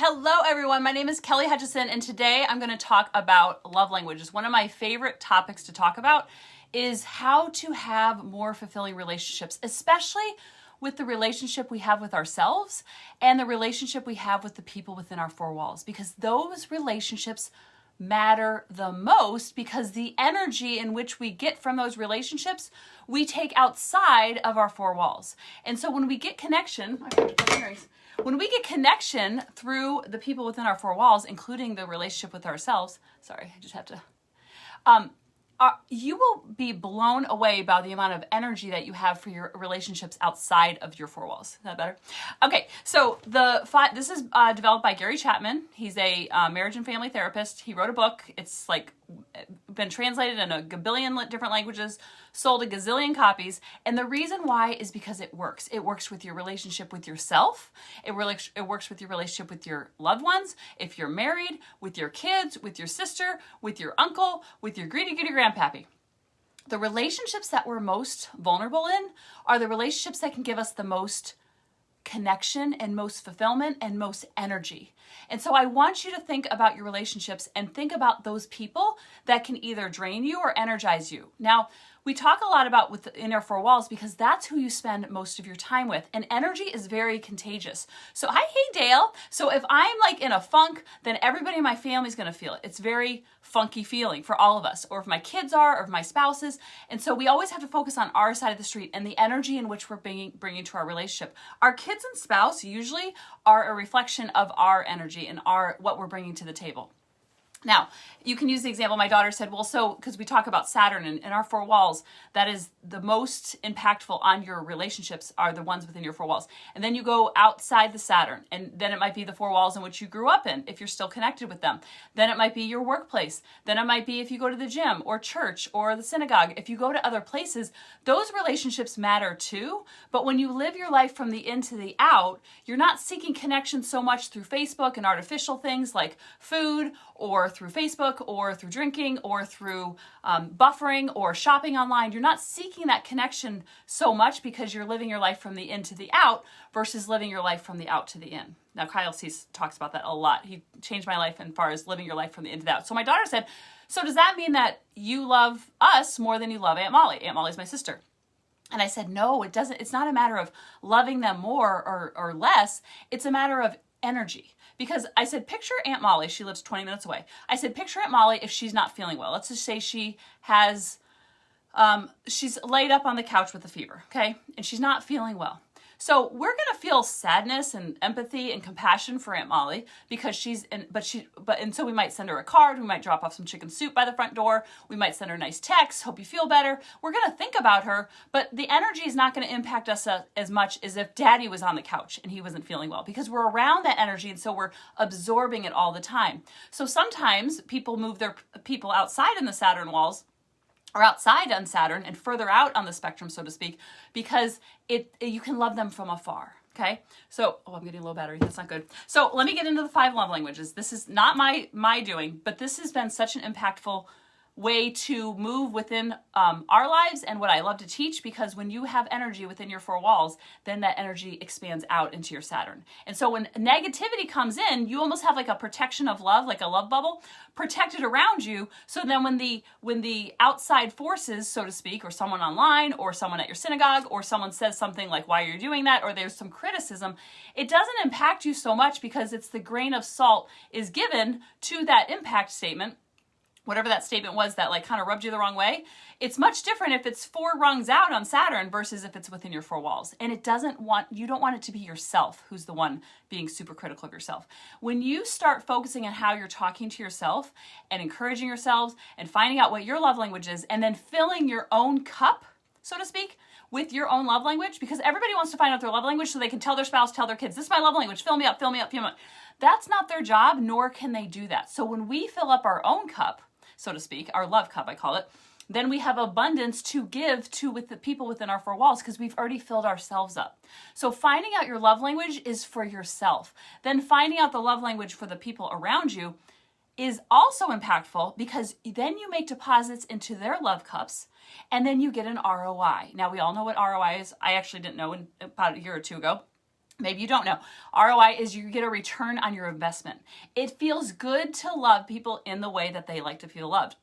Hello everyone, my name is Kelly Hutcheson and today I'm going to talk about love languages. One of my favorite topics to talk about is how to have more fulfilling relationships, especially with the relationship we have with ourselves and the relationship we have with the people within our four walls, because those relationships matter the most, because the energy in which we get from those relationships we take outside of our four walls. And so when we get connection, through the people within our four walls, including the relationship with ourselves, you will be blown away by the amount of energy that you have for your relationships outside of your four walls. Is that better? Okay, so this is developed by Gary Chapman. He's a marriage and family therapist. He wrote a book. It's been translated in a gabillion different languages, sold a gazillion copies, and the reason why is because it works. It works with your relationship with yourself. It works with your relationship with your loved ones. If you're married, with your kids, with your sister, with your uncle, with your greedy grandpappy. The relationships that we're most vulnerable in are the relationships that can give us the most connection and most fulfillment and most energy. And so I want you to think about your relationships and think about those people that can either drain you or energize you. Now, we talk a lot about within our four walls because that's who you spend most of your time with. And energy is very contagious. So hey Dale. So if I'm in a funk, then everybody in my family is going to feel it. It's very funky feeling for all of us, or if my kids are, or if my spouse is. And so we always have to focus on our side of the street and the energy in which we're bringing to our relationship. Our kids and spouse usually are a reflection of our energy and what we're bringing to the table. Now, you can use the example, my daughter said, because we talk about Saturn and in our four walls, that is the most impactful on your relationships are the ones within your four walls. And then you go outside the Saturn, and then it might be the four walls in which you grew up in, if you're still connected with them. Then it might be your workplace. Then it might be if you go to the gym or church or the synagogue. If you go to other places, those relationships matter too. But when you live your life from the in to the out, you're not seeking connection so much through Facebook and artificial things like food, or through Facebook, or through drinking, or through buffering, or shopping online. You're not seeking that connection so much because you're living your life from the in to the out versus living your life from the out to the in. Now, Kyle Cease talks about that a lot. He changed my life as far as living your life from the in to the out. So my daughter said, so does that mean that you love us more than you love Aunt Molly? Aunt Molly's my sister. And I said, no, it doesn't. It's not a matter of loving them more or less. It's a matter of energy. Because I said, picture Aunt Molly. She lives 20 minutes away. I said, picture Aunt Molly if she's not feeling well. Let's just say she's laid up on the couch with a fever, okay? And she's not feeling well. So we're going to feel sadness and empathy and compassion for Aunt Molly because so we might send her a card. We might drop off some chicken soup by the front door. We might send her a nice text. Hope you feel better. We're going to think about her, but the energy is not going to impact us as much as if Daddy was on the couch and he wasn't feeling well, because we're around that energy. And so we're absorbing it all the time. So sometimes people move their people outside in the Saturn walls, or outside on Saturn and further out on the spectrum, so to speak, because you can love them from afar. Okay, so I'm getting low battery. That's not good. So let me get into the 5 love languages. This is not my doing, but this has been such an impactful way to move within our lives and what I love to teach, because when you have energy within your four walls, then that energy expands out into your Saturn. And so when negativity comes in, you almost have like a protection of love, like a love bubble protected around you. So then when the outside forces, so to speak, or someone online or someone at your synagogue or someone says something like, why are you doing that? Or there's some criticism, it doesn't impact you so much because it's the grain of salt is given to that impact statement. Whatever that statement was that kind of rubbed you the wrong way, it's much different if it's 4 rungs out on Saturn versus if it's within your 4 walls. And you don't want it to be yourself who's the one being super critical of yourself. When you start focusing on how you're talking to yourself and encouraging yourselves and finding out what your love language is, and then filling your own cup, so to speak, with your own love language, because everybody wants to find out their love language so they can tell their spouse, tell their kids, this is my love language, fill me up, fill me up, fill me up. That's not their job, nor can they do that. So when we fill up our own cup, so to speak, our love cup, I call it, then we have abundance to give to with the people within our 4 walls because we've already filled ourselves up. So finding out your love language is for yourself. Then finding out the love language for the people around you is also impactful because then you make deposits into their love cups and then you get an ROI. Now, we all know what ROI is. I actually didn't know about a year or two ago. Maybe you don't know. ROI is you get a return on your investment. It feels good to love people in the way that they like to feel loved.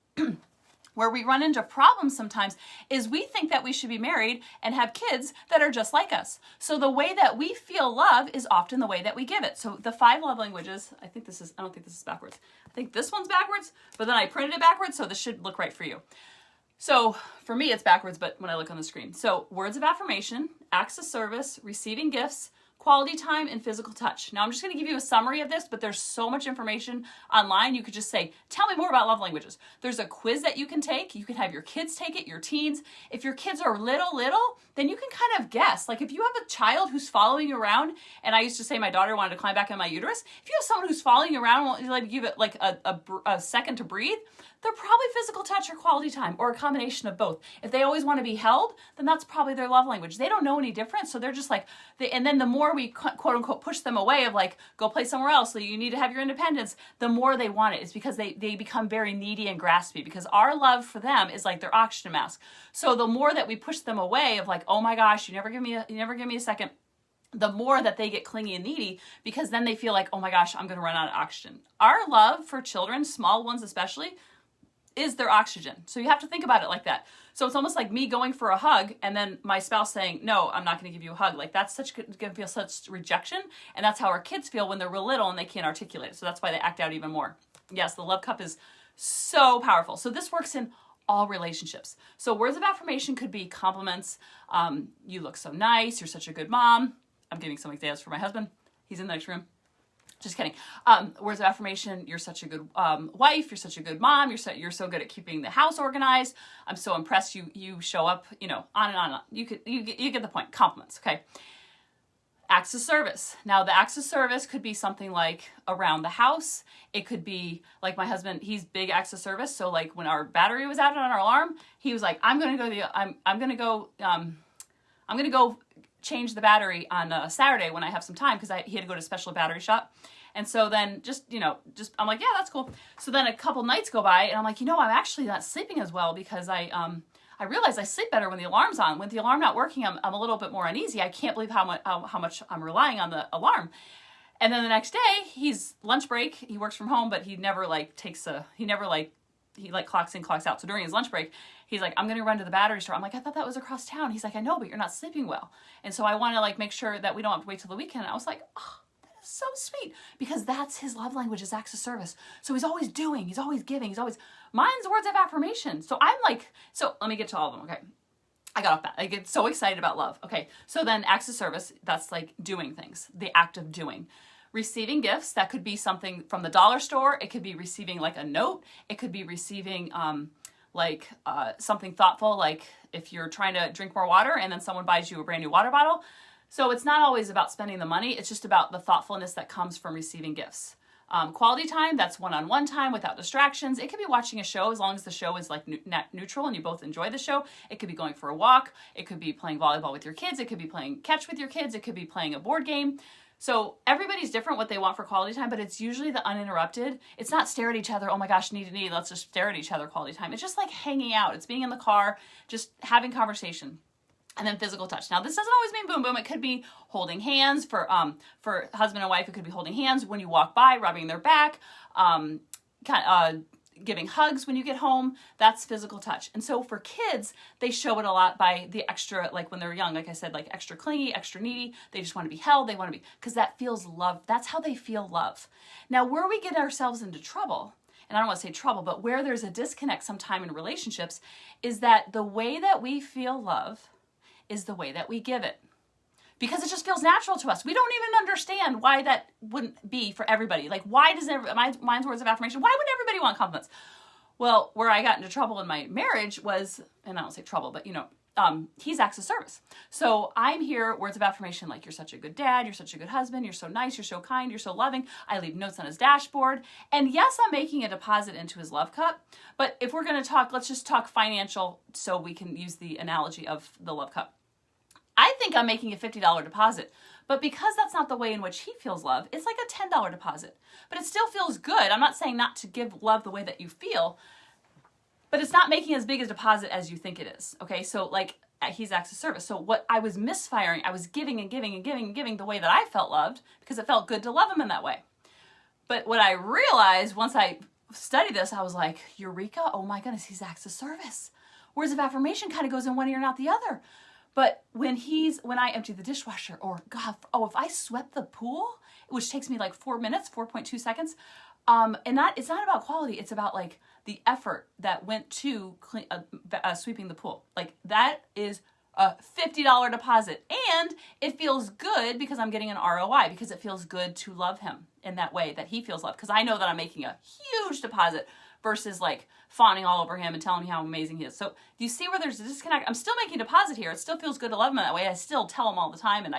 Where we run into problems sometimes is we think that we should be married and have kids that are just like us. So the way that we feel love is often the way that we give it. So the 5 love languages, I don't think this is backwards. I think this one's backwards, but then I printed it backwards, so this should look right for you. So for me, it's backwards, but when I look on the screen. So words of affirmation, acts of service, receiving gifts, quality time, and physical touch. Now, I'm just going to give you a summary of this, but there's so much information online. You could just say, tell me more about love languages. There's a quiz that you can take. You can have your kids take it, your teens. If your kids are little, then you can kind of guess. Like if you have a child who's following you around, and I used to say my daughter wanted to climb back in my uterus. If you have someone who's following you around and won't like give it like a second to breathe, they're probably physical touch or quality time, or a combination of both. If they always want to be held, then that's probably their love language. They don't know any different, so they're just like, and then the more we quote unquote push them away of like, go play somewhere else, so you need to have your independence, the more they want it. It's because they become very needy and graspy, because our love for them is like their oxygen mask. So the more that we push them away of like, oh my gosh, you never give me a second, the more that they get clingy and needy, because then they feel like, oh my gosh, I'm going to run out of oxygen. Our love for children, small ones especially, is their oxygen. So you have to think about it like that. So it's almost like me going for a hug and then my spouse saying, no, I'm not going to give you a hug. Like that's going to feel such rejection. And that's how our kids feel when they're real little and they can't articulate it. So that's why they act out even more. Yes, the love cup is so powerful. So this works in all relationships. So words of affirmation could be compliments. You look so nice. You're such a good mom. I'm giving some examples for my husband. He's in the next room. Just kidding. Words of affirmation, you're such a good wife, you're such a good mom, you're so good at keeping the house organized. I'm so impressed you show up, on and on. You get the point. Compliments, okay? Acts of service. Now, the acts of service could be something like around the house. It could be like my husband, he's big acts of service. So like when our battery was out on our alarm, he was like, I'm going to go change the battery on Saturday when I have some time, because he had to go to a special battery shop. And so then I'm like, yeah, that's cool. So then a couple nights go by and I'm like, I'm actually not sleeping as well, because I realize I sleep better when the alarm's on. When the alarm not working, I'm a little bit more uneasy. I can't believe how much I'm relying on the alarm. And then the next day, he's lunch break. He works from home, but he never clocks in, clocks out. So during his lunch break, he's like, I'm going to run to the battery store. I'm like, I thought that was across town. He's like, I know, but you're not sleeping well. And so I want to make sure that we don't have to wait till the weekend. And I was like, oh, that is so sweet, because that's his love language, is acts of service. So he's always doing, he's always giving, mine's words of affirmation. So so let me get to all of them. Okay. I got off that. I get so excited about love. Okay. So then acts of service, that's like doing things, the act of doing. Receiving gifts, that could be something from the dollar store. It could be receiving like a note. It could be receiving something thoughtful, like if you're trying to drink more water and then someone buys you a brand new water bottle. So it's not always about spending the money. It's just about the thoughtfulness that comes from receiving gifts. Quality time, that's one-on-one time without distractions. It could be watching a show, as long as the show is like neutral and you both enjoy the show. It could be going for a walk. It could be playing volleyball with your kids. It could be playing catch with your kids. It could be playing a board game. So everybody's different what they want for quality time, but it's usually the uninterrupted. It's not stare at each other, oh my gosh, need, let's just stare at each other quality time. It's just like hanging out. It's being in the car, just having conversation. And then physical touch. Now, this doesn't always mean boom, boom. It could be holding hands for husband and wife. It could be holding hands when you walk by, rubbing their back, giving hugs when you get home. That's physical touch. And so for kids, they show it a lot by the extra, like when they're young, like I said, like extra clingy, extra needy. They just want to be held. They want to be, because that feels love. That's how they feel love. Now, where we get ourselves into trouble, and I don't want to say trouble, but where there's a disconnect sometime in relationships, is that the way that we feel love is the way that we give it. Because it just feels natural to us. We don't even understand why that wouldn't be for everybody. Like, why does mine's words of affirmation, why would everybody want compliments? Well, where I got into trouble in my marriage was, and I don't say trouble, but he's acts of service. So I'm here, words of affirmation, like, you're such a good dad, you're such a good husband, you're so nice, you're so kind, you're so loving. I leave notes on his dashboard. And yes, I'm making a deposit into his love cup. But if we're going to talk, let's just talk financial, so we can use the analogy of the love cup. I think I'm making a $50 deposit, but because that's not the way in which he feels love, it's like a $10 deposit. But it still feels good. I'm not saying not to give love the way that you feel, but it's not making as big a deposit as you think it is. Okay, so like he's acts of service. So what I was misfiring, I was giving and giving and giving and giving the way that I felt loved because it felt good to love him in that way. But what I realized once I studied this, I was like, Eureka, oh my goodness, he's acts of service. Words of affirmation kind of goes in one ear, not the other. But when I empty the dishwasher, or God, if I swept the pool, which takes me like 4 minutes, 4.2 seconds, and it's not about quality, it's about like the effort that went to sweeping the pool. Like that is a $50 deposit, and it feels good because I'm getting an ROI, because it feels good to love him in that way that he feels loved, because I know that I'm making a huge deposit versus like fawning all over him and telling me how amazing he is. So do you see where there's a disconnect? I'm still making a deposit here. It still feels good to love him in that way. I still tell him all the time, and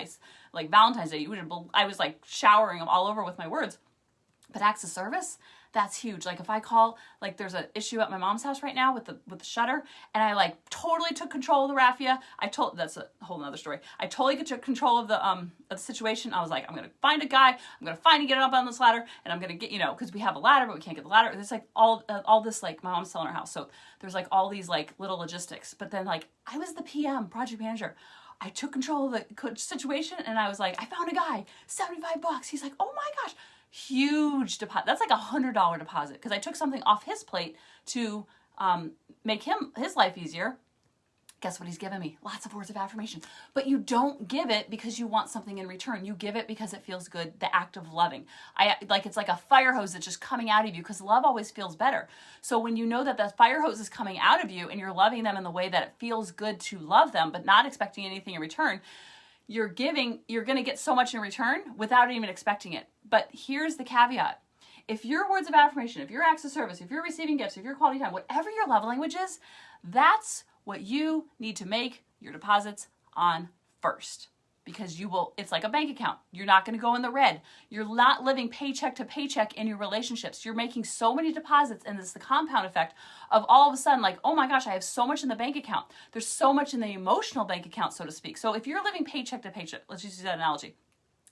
like Valentine's Day, I was like showering him all over with my words. But acts of service, that's huge. Like if I call, like there's an issue at my mom's house right now with the shutter, and I like totally took control of the raffia. That's a whole nother story. I totally took control of the situation. I was like, I'm going to find a guy. I'm going to find and get up on this ladder, and I'm going to get, because we have a ladder, but we can't get the ladder. There's like all this, like my mom's selling her house. So there's like all these like little logistics, but then like I was the PM, project manager. I took control of the situation, and I was like, I found a guy, $75. He's like, oh my gosh. Huge deposit. That's like $100 deposit, because I took something off his plate to make his life easier. Guess what he's given me? Lots of words of affirmation. But you don't give it because you want something in return. You give it because it feels good, the act of loving. It's like a fire hose that's just coming out of you, because love always feels better. So when you know that the fire hose is coming out of you and you're loving them in the way that it feels good to love them, but not expecting anything in return, you're going to get so much in return without even expecting it. But here's the caveat. If your words of affirmation, if your acts of service, if you're receiving gifts, if your quality time, whatever your love language is, that's what you need to make your deposits on first. Because it's like a bank account. You're not going to go in the red. You're not living paycheck to paycheck in your relationships. You're making so many deposits, and it's the compound effect of all of a sudden, like, oh my gosh, I have so much in the bank account. There's so much in the emotional bank account, so to speak. So if you're living paycheck to paycheck, let's just use that analogy.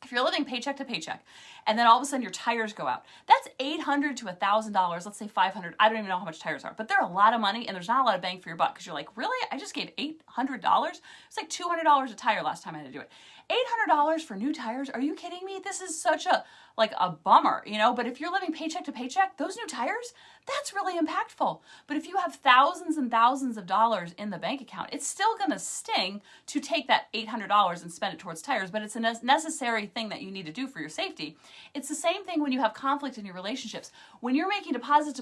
If you're living paycheck to paycheck, and then all of a sudden your tires go out, that's $800 to $1,000, let's say $500. I don't even know how much tires are, but they're a lot of money, and there's not a lot of bang for your buck, because you're like, really? I just gave $800? It's like $200 a tire last time I had to do it. $800 for new tires? Are you kidding me? This is such a bummer, But if you're living paycheck to paycheck, those new tires, that's really impactful. But if you have thousands and thousands of dollars in the bank account, it's still going to sting to take that $800 and spend it towards tires, but it's a necessary thing that you need to do for your safety. It's the same thing when you have conflict in your relationships. When you're making deposits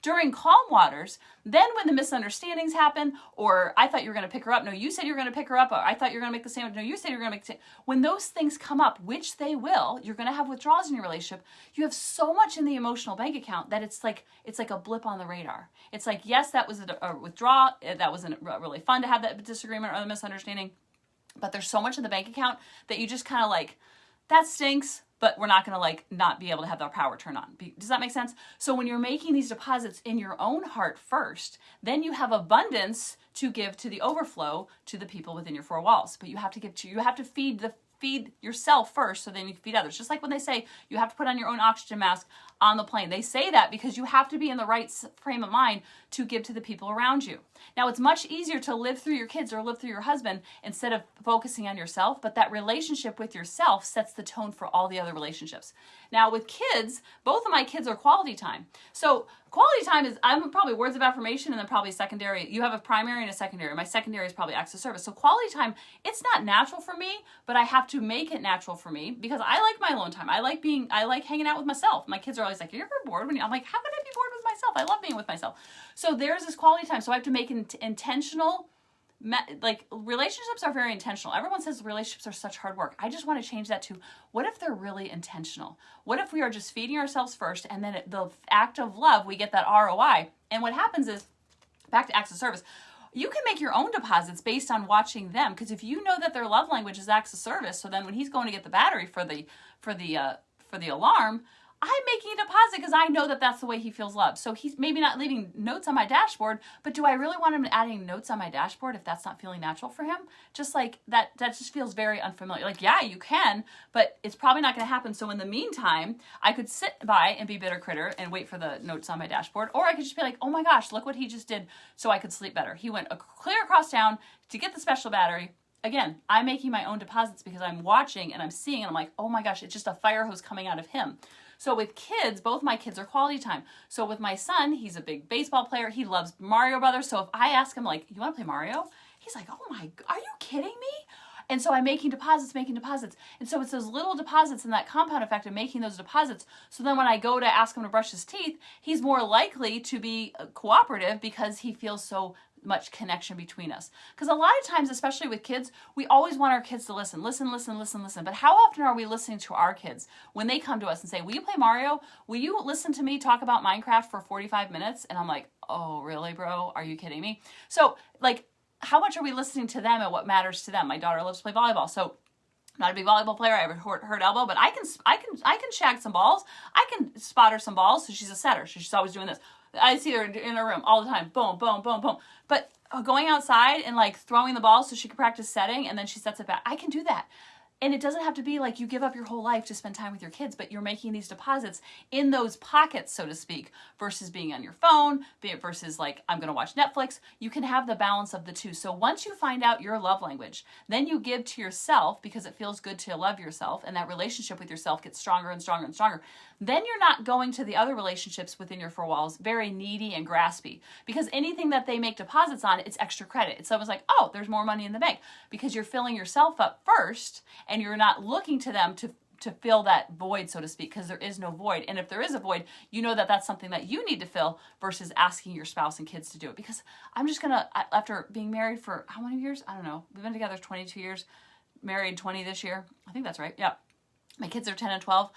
during calm waters, then when the misunderstandings happen, or I thought you were going to pick her up, no, you said you were going to pick her up, or I thought you were going to make the sandwich, no, you said you were going to make the sandwich. When those things come up, which they will, you're going to have withdrawals in your relationship. You have so much in the emotional bank account that it's like a blip on the radar. It's like, yes, that was a withdrawal. That wasn't really fun to have that disagreement or the misunderstanding. But there's so much in the bank account that you just kind of like, that stinks, but we're not going to not be able to have our power turn on. Does that make sense? So when you're making these deposits in your own heart first, then you have abundance to give to the overflow to the people within your four walls. But you have to feed yourself first, so then you can feed others. Just like when they say you have to put on your own oxygen mask on the plane. They say that because you have to be in the right frame of mind to give to the people around you. Now, it's much easier to live through your kids or live through your husband instead of focusing on yourself, but that relationship with yourself sets the tone for all the other relationships. Now, with kids, both of my kids are quality time. So quality time is, I'm probably words of affirmation and then probably secondary. You have a primary and a secondary. My secondary is probably acts of service. So quality time, it's not natural for me, but I have to make it natural for me because I like my alone time. I like hanging out with myself. My kids are always like, "You're ever bored?" I'm like, how could I be bored with myself? I love being with myself. So there's this quality time. So I have to make intentional, relationships are very intentional. Everyone says relationships are such hard work. I just want to change that to, what if they're really intentional? What if we are just feeding ourselves first, and then the act of love, we get that ROI. And what happens is, back to acts of service, you can make your own deposits based on watching them, because if you know that their love language is acts of service, so then when he's going to get the battery for the alarm, I'm making a deposit because I know that that's the way he feels loved. So he's maybe not leaving notes on my dashboard, but do I really want him adding notes on my dashboard if that's not feeling natural for him? Just like that just feels very unfamiliar. Like, yeah, you can, but it's probably not going to happen. So in the meantime, I could sit by and be bitter critter and wait for the notes on my dashboard, or I could just be like, oh my gosh, look what he just did so I could sleep better. He went clear across town to get the special battery. Again, I'm making my own deposits because I'm watching and I'm seeing and I'm like, oh my gosh, it's just a fire hose coming out of him. So with kids, both my kids are quality time. So with my son, he's a big baseball player. He loves Mario Brothers. So if I ask him like, you want to play Mario? He's like, oh my, are you kidding me? And so I'm making deposits. And so it's those little deposits and that compound effect of making those deposits. So then when I go to ask him to brush his teeth, he's more likely to be cooperative because he feels so much connection between us. Because a lot of times, especially with kids, we always want our kids to listen. But how often are we listening to our kids when they come to us and say, will you play Mario? Will you listen to me talk about Minecraft for 45 minutes? And I'm like, oh, really, bro? Are you kidding me? So like, how much are we listening to them and what matters to them? My daughter loves to play volleyball. So I'm not a big volleyball player. I have a hurt elbow, but I can shag some balls. I can spot her some balls. So she's a setter. So she's always doing this. I see her in her room all the time. Boom, boom, boom, boom. But going outside and like throwing the ball so she can practice setting and then she sets it back. I can do that. And it doesn't have to be like you give up your whole life to spend time with your kids, but you're making these deposits in those pockets, so to speak, versus being on your phone, versus like, I'm going to watch Netflix. You can have the balance of the two. So once you find out your love language, then you give to yourself because it feels good to love yourself, and that relationship with yourself gets stronger and stronger and stronger. Then you're not going to the other relationships within your four walls very needy and graspy, because anything that they make deposits on, it's extra credit. It's almost like, oh, there's more money in the bank, because you're filling yourself up first and you're not looking to them to fill that void, so to speak, because there is no void. And if there is a void, you know that that's something that you need to fill versus asking your spouse and kids to do it. Because I'm just going to, after being married for how many years? I don't know. We've been together 22 years, married 20 this year. I think that's right. Yeah. My kids are 10 and 12.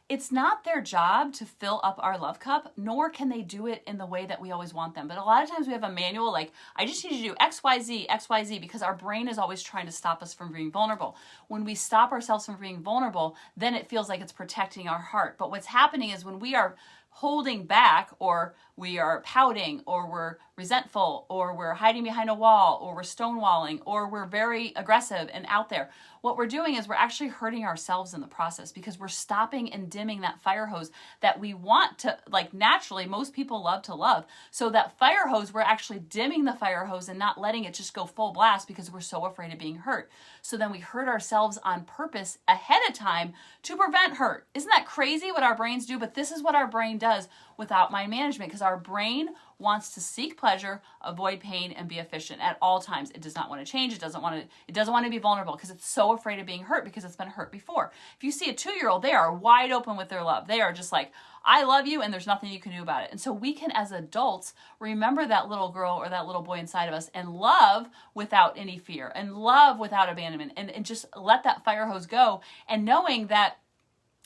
It's not their job to fill up our love cup, nor can they do it in the way that we always want them. But a lot of times we have a manual like, I just need you to do X, Y, Z, X, Y, Z, because our brain is always trying to stop us from being vulnerable. When we stop ourselves from being vulnerable, then it feels like it's protecting our heart. But what's happening is when we are holding back, or we are pouting, or we're resentful, or we're hiding behind a wall, or we're stonewalling, or we're very aggressive and out there, what we're doing is we're actually hurting ourselves in the process, because we're stopping and dimming that fire hose that we want to, like, naturally most people love to love. So that fire hose, we're actually dimming the fire hose and not letting it just go full blast because we're so afraid of being hurt. So then we hurt ourselves on purpose ahead of time to prevent hurt. Isn't that crazy what our brains do? But this is what our brain does without mind management, because our brain wants to seek pleasure, avoid pain, and be efficient at all times. It does not want to change. It doesn't want to be vulnerable because it's so afraid of being hurt because it's been hurt before. If you see a 2-year-old, they are wide open with their love. They are just like, I love you, and there's nothing you can do about it. And so we can, as adults, remember that little girl or that little boy inside of us and love without any fear and love without abandonment, and just let that fire hose go, and knowing that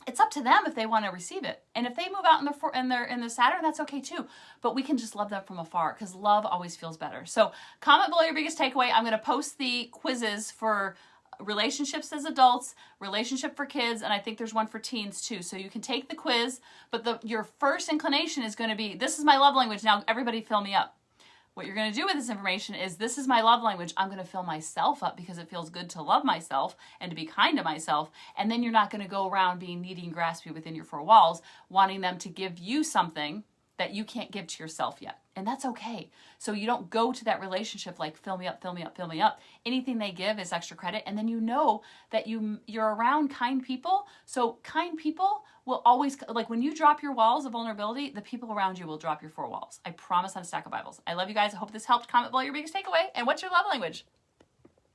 it's up to them if they want to receive it. And if they move out in the Saturn, that's okay too. But we can just love them from afar, because love always feels better. So comment below your biggest takeaway. I'm going to post the quizzes for relationships as adults, relationship for kids, and I think there's one for teens too. So you can take the quiz, but your first inclination is going to be, this is my love language. Now everybody fill me up. What you're going to do with this information is, this is my love language. I'm going to fill myself up because it feels good to love myself and to be kind to myself. And then you're not going to go around being needy and graspy within your four walls, wanting them to give you something that you can't give to yourself yet. And that's okay. So you don't go to that relationship like, fill me up, fill me up, fill me up. Anything they give is extra credit. And then you know that you're around kind people. So kind people will always, like when you drop your walls of vulnerability, the people around you will drop your four walls. I promise on a stack of Bibles. I love you guys. I hope this helped. Comment below your biggest takeaway. And what's your love language?